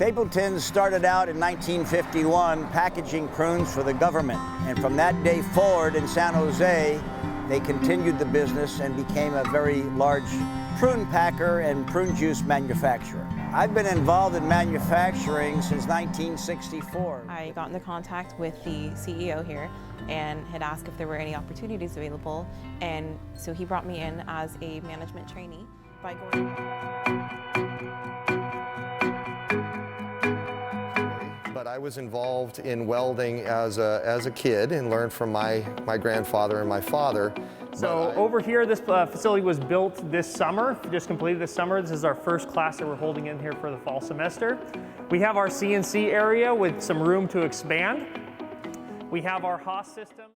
Stapleton's started out in 1951 packaging prunes for the government, and from that day forward in San Jose, they continued the business and became a very large prune packer and prune juice manufacturer. I've been involved in manufacturing since 1964. I got into contact with the CEO here and had asked if there were any opportunities available, and so he brought me in as a management trainee by going. But I was involved in welding as a kid and learned from my grandfather and my father. So over here, this facility was built this summer, just completed this summer. This is our first class that we're holding in here for the fall semester. We have our CNC area with some room to expand. We have our Haas system.